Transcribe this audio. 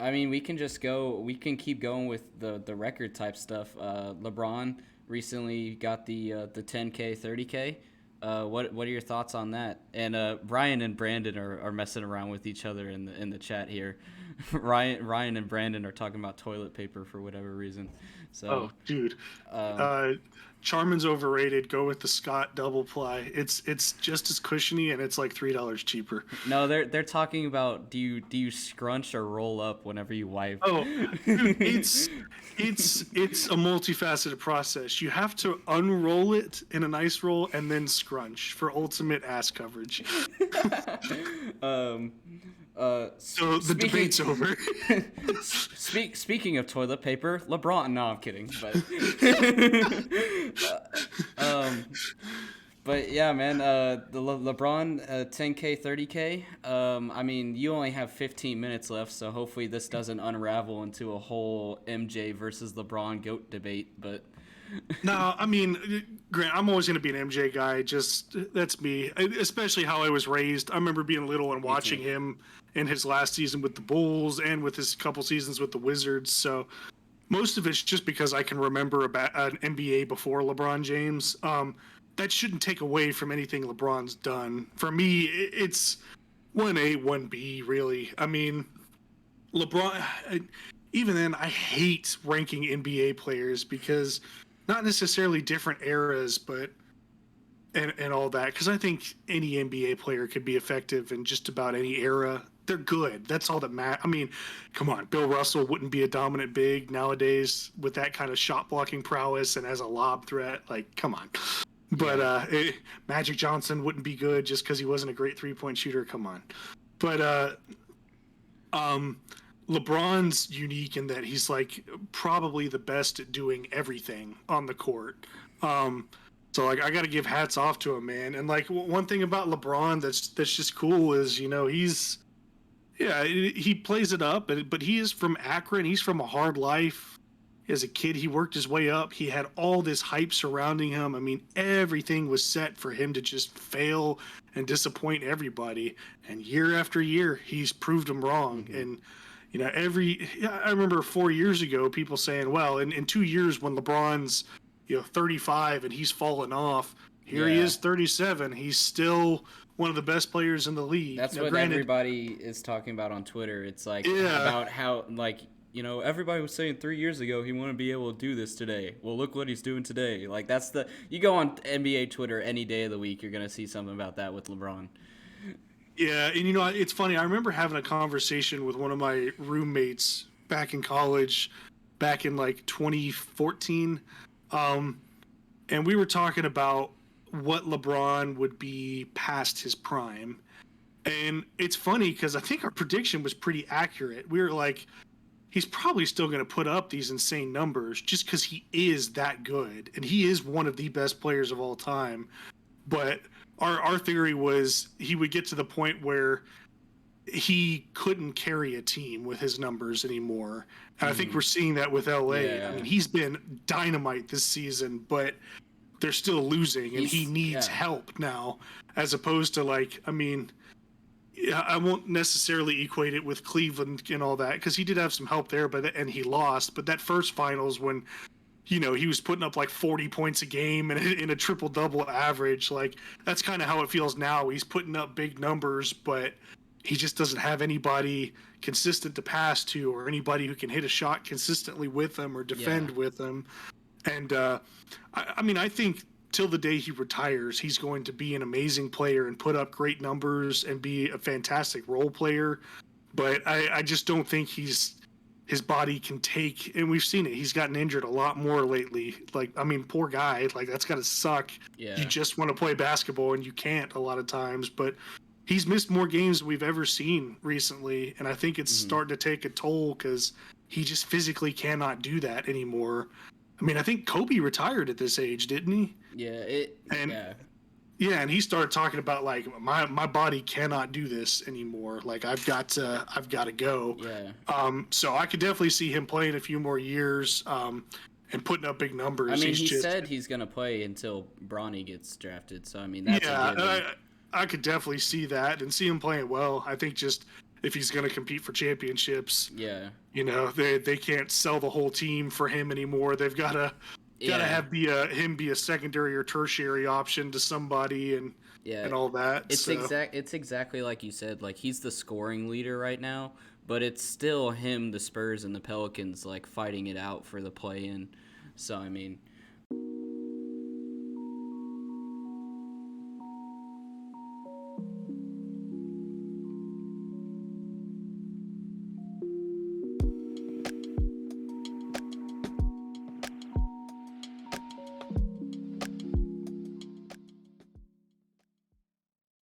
I mean, we can just go. We can keep going with the record type stuff. LeBron recently got the 10K, 30K. What are your thoughts on that? And Ryan and Brandon are messing around with each other in the chat here. Ryan and Brandon are talking about toilet paper for whatever reason. Oh, So dude. um, Uh, Charmin's overrated. Go with the Scott double ply. It's just as cushiony and it's like $3 cheaper. no, they're talking about do you scrunch or roll up whenever you wipe? Oh, dude, it's a multifaceted process. You have to unroll it in a nice roll and then scrunch for ultimate ass coverage. um, So the speaking debate's over. speaking of toilet paper, LeBron. No, I'm kidding. Um, but yeah, man. The LeBron 10K 30K. I mean, you only have 15 minutes left, so hopefully this doesn't unravel into a whole MJ versus LeBron goat debate. But No, I mean, Grant, I'm always going to be an MJ guy. Just that's me, especially how I was raised. I remember being little and me watching too. him in his last season with the Bulls and with his couple seasons with the Wizards. So most of it's just because I can remember about an NBA before LeBron James. That shouldn't take away from anything LeBron's done. For me, it's 1A, 1B, really. I mean, LeBron, even then, I hate ranking NBA players because not necessarily different eras, but and all that. Because I think any NBA player could be effective in just about any era. They're good. That's all that matters. I mean, come on, Bill Russell wouldn't be a dominant big nowadays with that kind of shot blocking prowess and as a lob threat. Like, come on. But Yeah. Magic Johnson wouldn't be good just because he wasn't a great 3 point shooter. Come on. But um, LeBron's unique in that he's like probably the best at doing everything on the court. Um, so like I got to give hats off to him, man. And like one thing about LeBron that's just cool is he's yeah he plays it up, but he is from Akron. He's from a hard life. As a kid, he worked his way up. He had all this hype surrounding him. I mean, everything was set for him to just fail and disappoint everybody. And year after year, he's proved them wrong. Hmm. And I remember 4 years ago, people saying, well, in 2 years when LeBron's 35 and he's fallen off, here he Yeah. is 37. He's still one of the best players in the league. That's Now, what granted, everybody is talking about on Twitter. It's like yeah, about how everybody was saying 3 years ago he wouldn't be able to do this today. Well, look what he's doing today. Like that's the you go on NBA Twitter any day of the week, you're gonna see something about that with LeBron. yeah, and it's funny. I remember having a conversation with one of my roommates back in college, back in like 2014, um, and we were talking about what LeBron would be past his prime. And it's funny because I think our prediction was pretty accurate. We were like, he's probably still going to put up these insane numbers just because he is that good, and he is one of the best players of all time. But our theory was he would get to the point where he couldn't carry a team with his numbers anymore. And I think Hmm. we're seeing that with LA. I Yeah, mean, he's been dynamite this season, but they're still losing and he he's needs yeah. help now, as opposed to like, I mean, yeah, I won't necessarily equate it with Cleveland and all that because he did have some help there, and he lost. But that first finals when he was putting up like 40 points a game and in a triple double average. Like that's kind of how it feels now. He's putting up big numbers, but he just doesn't have anybody consistent to pass to or anybody who can hit a shot consistently with him or Yeah. defend with him. And I mean, I think till the day he retires, he's going to be an amazing player and put up great numbers and be a fantastic role player. But I just don't think his body can take, and we've seen it. He's gotten injured a lot more lately. Like, I mean, poor guy. Like, that's got to suck. You Yeah. just want to play basketball and you can't a lot of times. But he's missed more games than we've ever seen recently, and I think it's Hmm. starting to take a toll because he just physically cannot do that anymore. I mean, I think Kobe retired at this age, didn't he? Yeah. It. And Yeah. yeah, and he started talking about like my body cannot do this anymore. Like I've got to go. Yeah. So I could definitely see him playing a few more years and putting up big I numbers. mean, He's he just said he's gonna play until Bronny gets drafted. So I mean, that's a yeah, and given. I could definitely see that and see him playing well. I think just if he's going to compete for championships. Yeah. You know, they can't sell the whole team for him anymore. They've got to have him be a secondary or tertiary option to somebody and all that. It's exactly like you said. Like, he's the scoring leader right now, but it's still him, the Spurs, and the Pelicans like fighting it out for the play-in. So I mean,